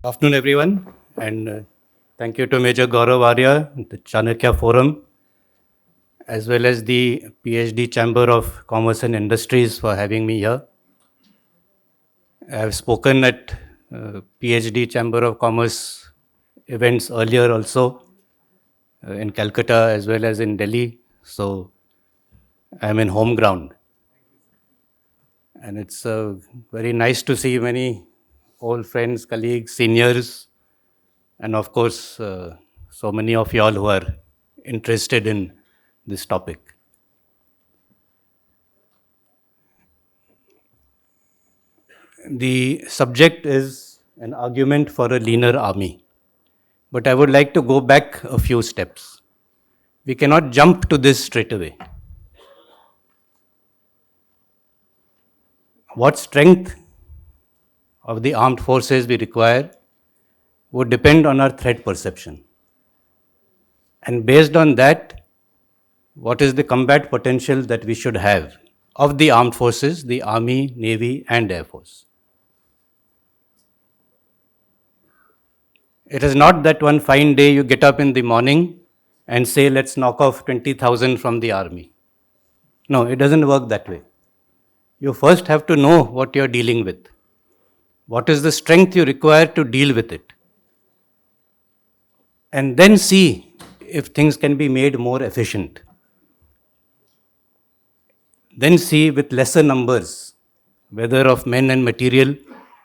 Afternoon, everyone, and thank you to Major Gaurav Arya, the Chanakya Forum, as well as the PhD Chamber of Commerce and Industries for having me here. I have spoken at PhD Chamber of Commerce events earlier also in Calcutta as well as in Delhi, so I am in home ground. And it's very nice to see many old friends, colleagues, seniors, and of course, so many of you all who are interested in this topic. The subject is an argument for a leaner army, but I would like to go back a few steps. We cannot jump to this straight away. What strength of the armed forces we require would depend on our threat perception. And based on that, what is the combat potential that we should have of the armed forces, the army, navy, and air force? It is not that one fine day you get up in the morning and say, let's knock off 20,000 from the army. No, it doesn't work that way. You first have to know what you're dealing with. What is the strength you require to deal with it? And then see if things can be made more efficient. Then see with lesser numbers, whether of men and material,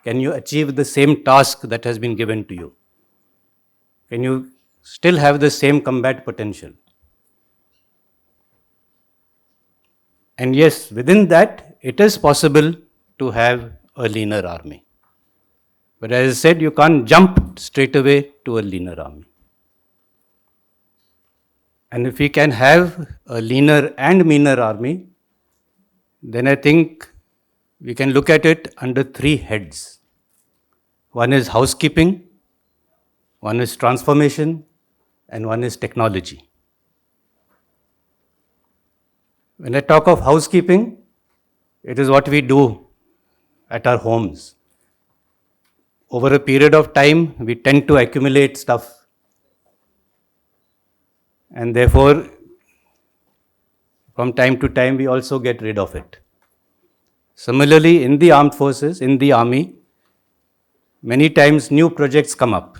can you achieve the same task that has been given to you? Can you still have the same combat potential? And yes, within that, it is possible to have a leaner army. But as I said, you can't jump straight away to a leaner army. And if we can have a leaner and meaner army, then I think we can look at it under three heads. One is housekeeping, one is transformation, and one is technology. When I talk of housekeeping, it is what we do at our homes. Over a period of time, we tend to accumulate stuff. And therefore, from time to time, we also get rid of it. Similarly, in the armed forces, in the army, many times new projects come up.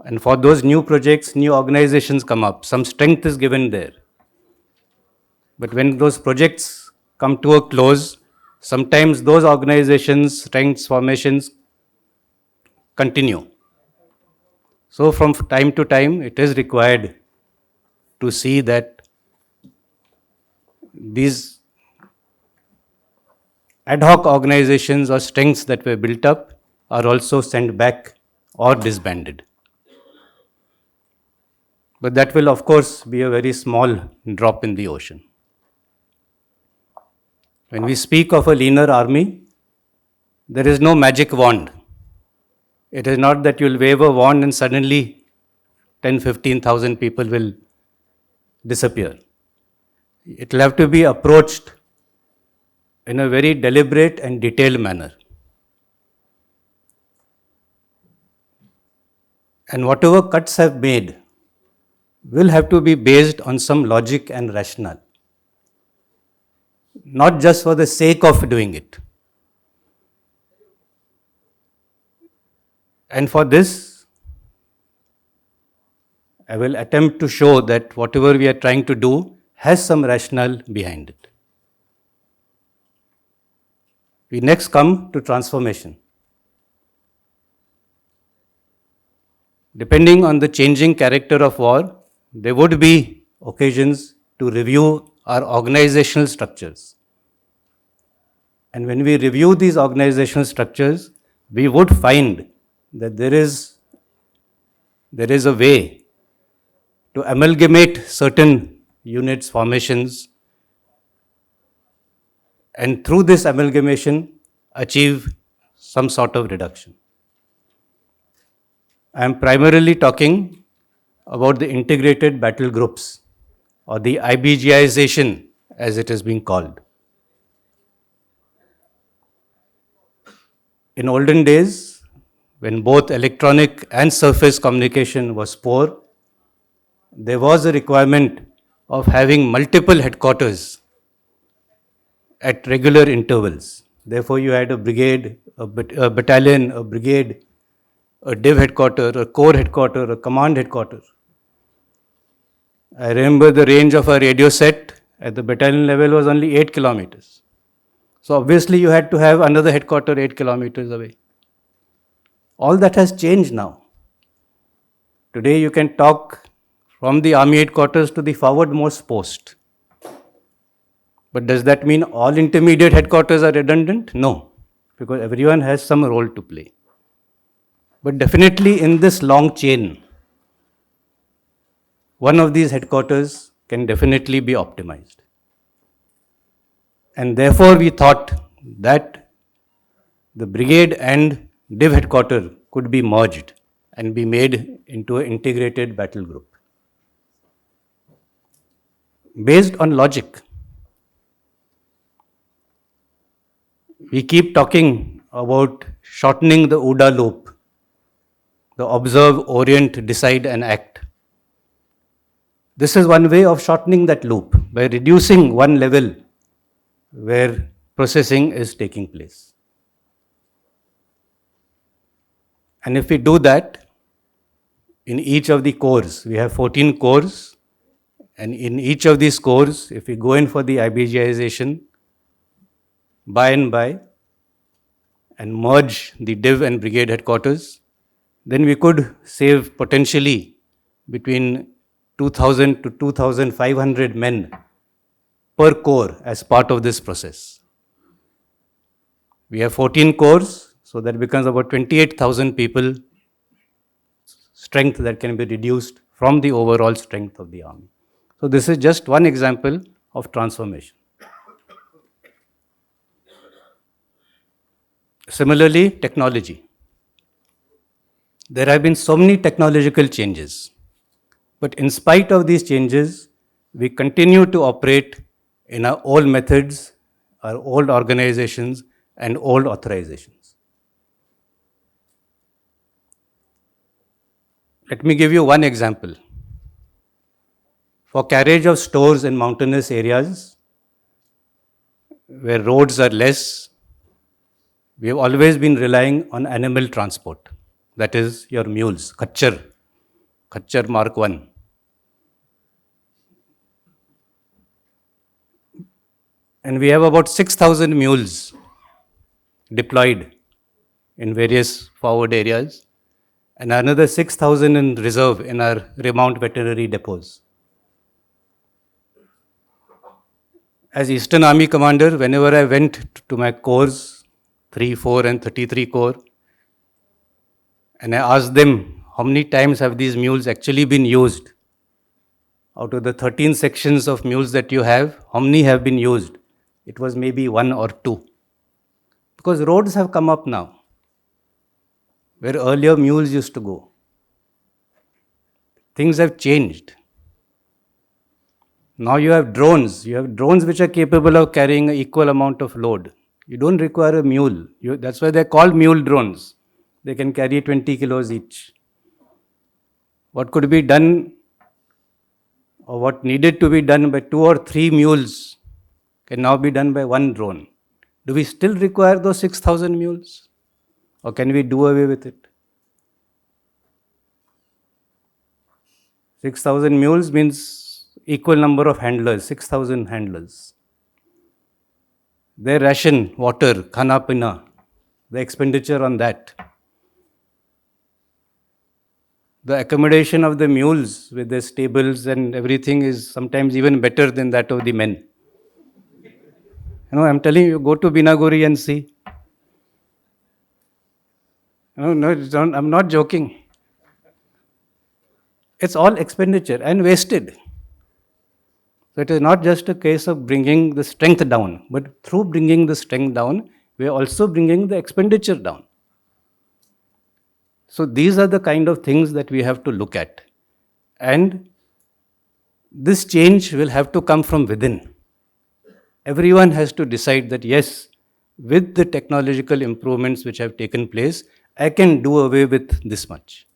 And for those new projects, new organizations come up. Some strength is given there. But when those projects come to a close, sometimes those organizations, strengths, formations continue. So from time to time, it is required to see that these ad hoc organizations or strengths that were built up are also sent back or disbanded. But that will, of course, be a very small drop in the ocean. When we speak of a leaner army, there is no magic wand. It is not that you'll wave a wand and suddenly 10, 15,000 people will disappear. It will have to be approached in a very deliberate and detailed manner. And whatever cuts have made will have to be based on some logic and rationale, not just for the sake of doing it. And for this, I will attempt to show that whatever we are trying to do has some rationale behind it. We next come to transformation. Depending on the changing character of war, there would be occasions to review our organizational structures. And when we review these organizational structures, we would find that there is a way to amalgamate certain units, formations, and through this amalgamation, achieve some sort of reduction. I am primarily talking about the integrated battle groups, or the IBGization as it is being called. In olden days, when both electronic and surface communication was poor, there was a requirement of having multiple headquarters at regular intervals. Therefore, you had a brigade, a battalion, a brigade, a div headquarter, a corps headquarter, a command headquarter. I remember the range of a radio set at the battalion level was only 8 kilometers. So obviously you had to have another headquarter 8 kilometers away. All that has changed now. Today you can talk from the army headquarters to the forwardmost post. But does that mean all intermediate headquarters are redundant? No, because everyone has some role to play. But definitely in this long chain, one of these headquarters can definitely be optimized. And therefore we thought that the brigade and div headquarter could be merged and be made into an integrated battle group. Based on logic, we keep talking about shortening the OODA loop, the observe, orient, decide and act. This is one way of shortening that loop by reducing one level where processing is taking place. And if we do that, in each of the cores, we have 14 cores, and in each of these cores, if we go in for the IBGization, by and merge the div and brigade headquarters, then we could save potentially between 2,000 to 2,500 men per corps as part of this process. We have 14 corps, so that becomes about 28,000 people strength that can be reduced from the overall strength of the army. So this is just one example of transformation. Similarly, technology. There have been so many technological changes, but in spite of these changes, we continue to operate in our old methods, our old organizations, and old authorizations. Let me give you one example. For carriage of stores in mountainous areas, where roads are less, we have always been relying on animal transport. That is your mules, Khachar Mark 1. And we have about 6,000 mules deployed in various forward areas, and another 6,000 in reserve in our remount veterinary depots. As Eastern Army Commander, whenever I went to my corps, 3, 4 and 33 corps, and I asked them, how many times have these mules actually been used? Out of the 13 sections of mules that you have, how many have been used? It was maybe 1 or 2. Because roads have come up now, where earlier mules used to go. Things have changed. Now you have drones. You have drones which are capable of carrying an equal amount of load. You don't require a mule. That's why they're called mule drones. They can carry 20 kilos each. What could be done, or what needed to be done by 2 or 3 mules can now be done by 1 drone. Do we still require those 6,000 mules? Or can we do away with it? 6,000 mules means equal number of handlers, 6,000 handlers. Their ration, water, khana pina, the expenditure on that. The accommodation of the mules with their stables and everything is sometimes even better than that of the men. I'm telling you, go to Binaguri and see. No, I'm not joking. It's all expenditure and wasted. So it is not just a case of bringing the strength down, but through bringing the strength down, we are also bringing the expenditure down. So these are the kind of things that we have to look at. And this change will have to come from within. Everyone has to decide that yes, with the technological improvements which have taken place, I can do away with this much.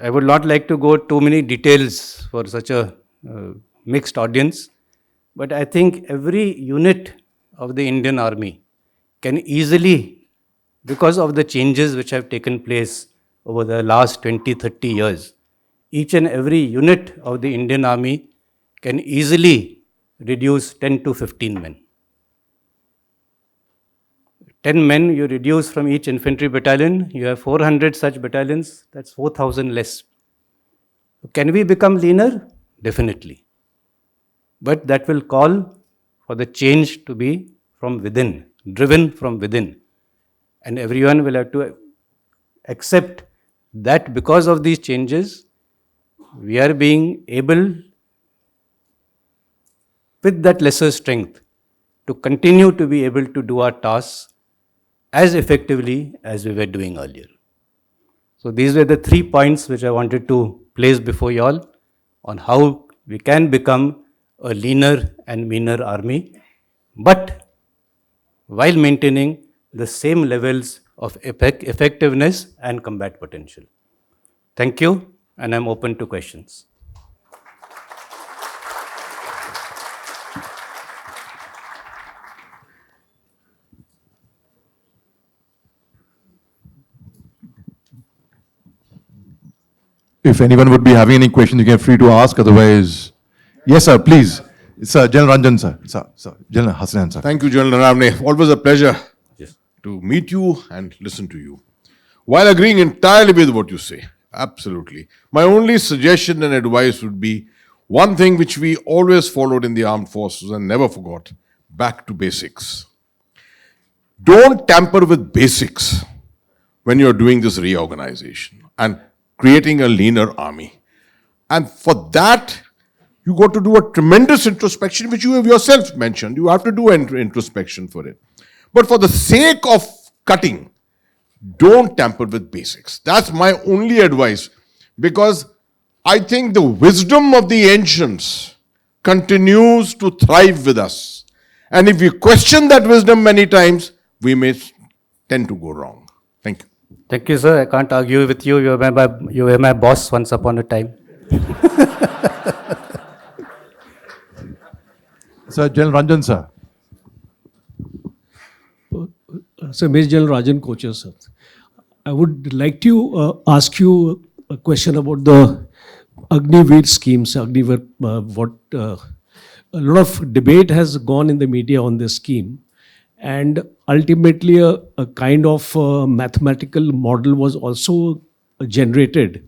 I would not like to go too many details for such a mixed audience, but I think every unit of the Indian Army can easily, because of the changes which have taken place over the last 20, 30 years, each and every unit of the Indian Army can easily reduce 10 to 15 men. 10 men you reduce from each infantry battalion, you have 400 such battalions, that's 4,000 less. Can we become leaner? Definitely. But that will call for the change to be from within, driven from within. And everyone will have to accept that because of these changes, we are being able, with that lesser strength, to continue to be able to do our tasks as effectively as we were doing earlier. So these were the 3 points which I wanted to place before you all on how we can become a leaner and meaner army, but while maintaining the same levels of effectiveness and combat potential. Thank you, and I'm open to questions. If anyone would be having any questions, you can free to ask. Otherwise, yes, sir, please. Sir, General Ranjan, sir. Sir. General Hassan, sir. Thank you, General Naravane. Always a pleasure Yes. to meet you and listen to you. While agreeing entirely with what you say, absolutely. My only suggestion and advice would be one thing which we always followed in the armed forces and never forgot: back to basics. Don't tamper with basics when you're doing this reorganization and creating a leaner army. And for that, you got to do a tremendous introspection, which you have yourself mentioned. You have to do an introspection for it. But for the sake of cutting, don't tamper with basics. That's my only advice, because I think the wisdom of the ancients continues to thrive with us. And if we question that wisdom many times, we may tend to go wrong. Thank you. Thank you, sir. I can't argue with you. You were my boss once upon a time. Sir, General Ranjan, sir. So, Major General Rajan Kocher, sir. I would like to ask you a question about the Agniveer schemes. Agniveer, a lot of debate has gone in the media on this scheme, and ultimately a kind of mathematical model was also generated,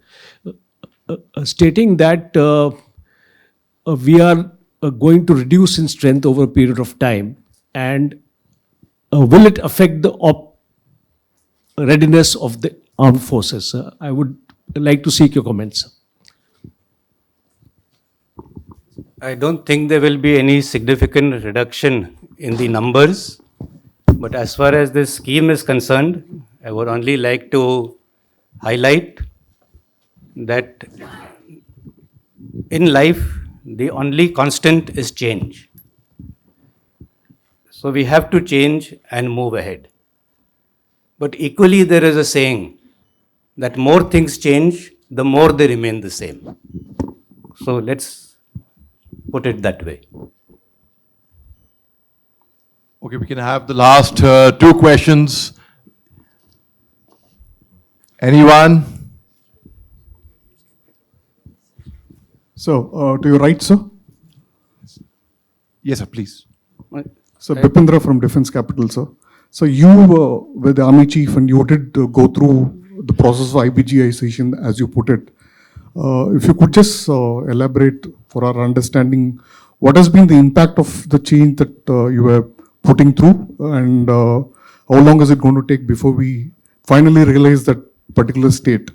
stating that we are going to reduce in strength over a period of time, and will it affect the readiness of the armed forces? I would like to seek your comments. I don't think there will be any significant reduction in the numbers, but as far as this scheme is concerned, I would only like to highlight that in life, the only constant is change. So we have to change and move ahead. But equally, there is a saying that more things change, the more they remain the same. So let's put it that way. Okay, we can have the last 2 questions. Anyone? So, to your right, sir. Yes, sir, please. So, Bipindra from Defense Capital, sir. So, you were the Army Chief and you did go through the process of IBGization, as you put it. If you could just elaborate for our understanding, what has been the impact of the change that you were putting through, and how long is it going to take before we finally realize that particular state?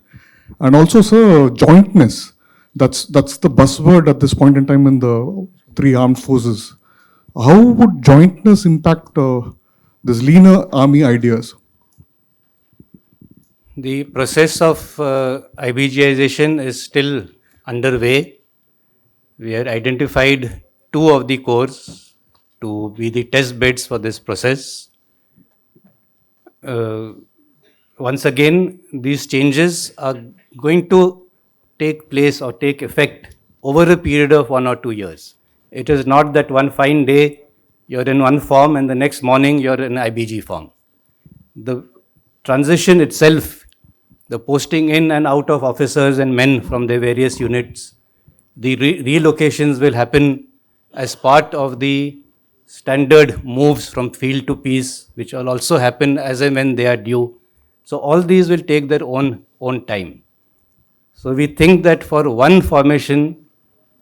And also, sir, jointness. That's the buzzword at this point in time in the 3 armed forces. How would jointness impact this leaner army ideas? The process of IBGization is still underway. We have identified 2 of the corps to be the test beds for this process. once again, these changes are going to take place or take effect over a period of 1 or 2 years. It is not that one fine day you're in one form and the next morning you're in IBG form. The transition itself, the posting in and out of officers and men from their various units, the relocations will happen as part of the standard moves from field to peace, which will also happen as and when they are due. So all these will take their own time. So we think that for one formation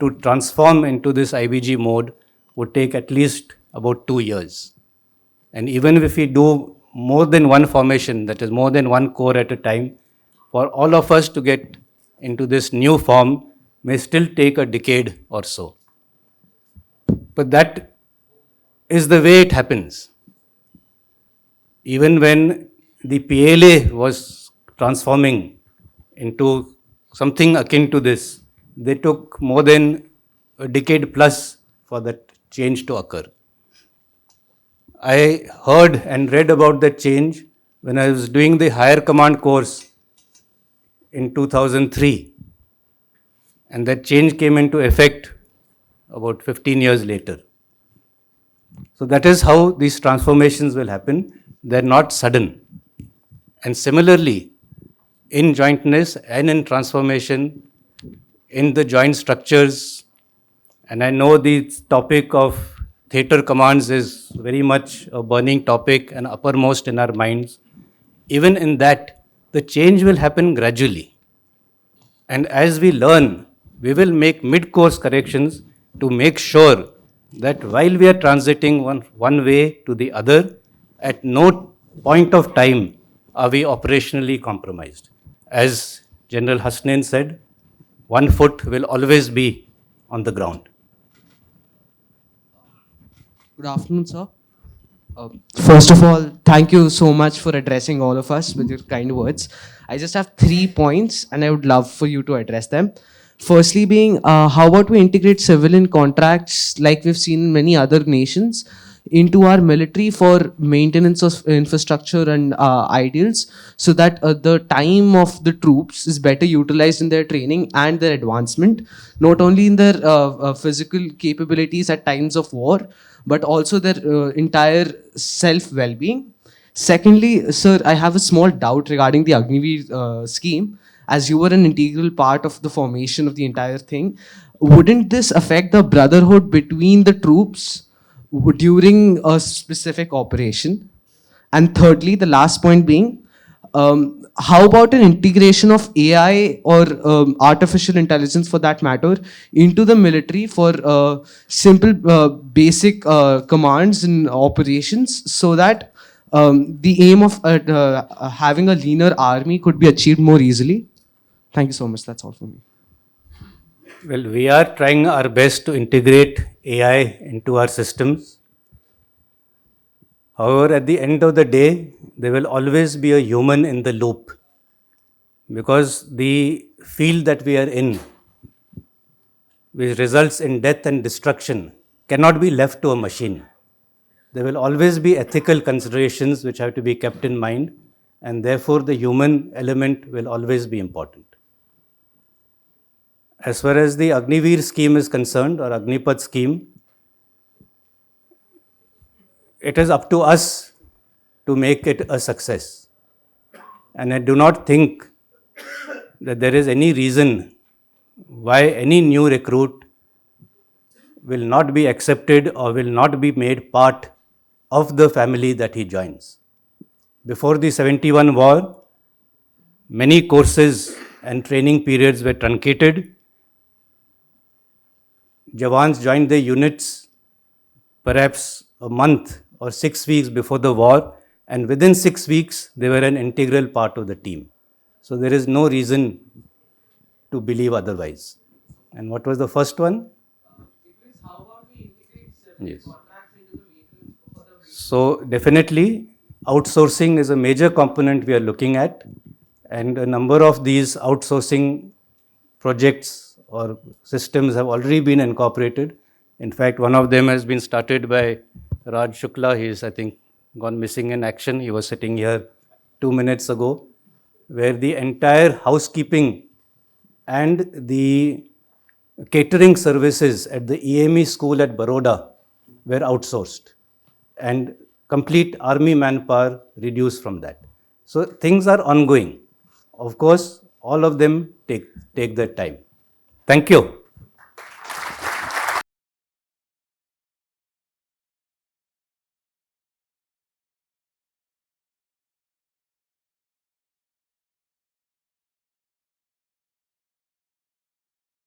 to transform into this IBG mode would take at least about 2 years. And even if we do more than one formation, that is more than one corps at a time, for all of us to get into this new form may still take a decade or so. But that is the way it happens. Even when the PLA was transforming into something akin to this, they took more than a decade plus for that change to occur. I heard and read about that change when I was doing the higher command course in 2003. And that change came into effect about 15 years later. So that is how these transformations will happen. They're not sudden. And similarly, in jointness and in transformation, in the joint structures, and I know the topic of theatre commands is very much a burning topic and uppermost in our minds. Even in that, the change will happen gradually. And as we learn, we will make mid-course corrections to make sure that while we are transiting one way to the other, at no point of time are we operationally compromised. As General Hasnain said, one foot will always be on the ground. Good afternoon, sir. First of all, thank you so much for addressing all of us with your kind words. I just have 3 points and I would love for you to address them. Firstly being, how about we integrate civilian contracts like we've seen in many other nations into our military for maintenance of infrastructure and ideals, so that the time of the troops is better utilized in their training and their advancement, not only in their physical capabilities at times of war, but also their entire self-well-being. Secondly, sir, I have a small doubt regarding the Agniveer scheme. As you were an integral part of the formation of the entire thing, wouldn't this affect the brotherhood between the troops during a specific operation? And thirdly, the last point being, how about an integration of AI or artificial intelligence for that matter into the military for simple basic commands and operations, so that the aim of having a leaner army could be achieved more easily? Thank you so much. That's all for me. Well, we are trying our best to integrate AI into our systems. However, at the end of the day, there will always be a human in the loop, because the field that we are in, which results in death and destruction, cannot be left to a machine. There will always be ethical considerations which have to be kept in mind, and therefore the human element will always be important. As far as the Agniveer scheme is concerned, or Agnipath scheme, it is up to us to make it a success. And I do not think that there is any reason why any new recruit will not be accepted or will not be made part of the family that he joins. Before the 71 war, many courses and training periods were truncated. Jawans joined their units perhaps a month or 6 weeks before the war, and within 6 weeks, they were an integral part of the team. So there is no reason to believe otherwise. And what was the first one? Yes. So definitely, outsourcing is a major component we are looking at, and a number of these outsourcing projects or systems have already been incorporated. In fact, one of them has been started by Raj Shukla. He is, I think, gone missing in action. He was sitting here 2 minutes ago, where the entire housekeeping and the catering services at the EME school at Baroda were outsourced, and complete army manpower reduced from that. So things are ongoing. Of course, all of them take their time. Thank you.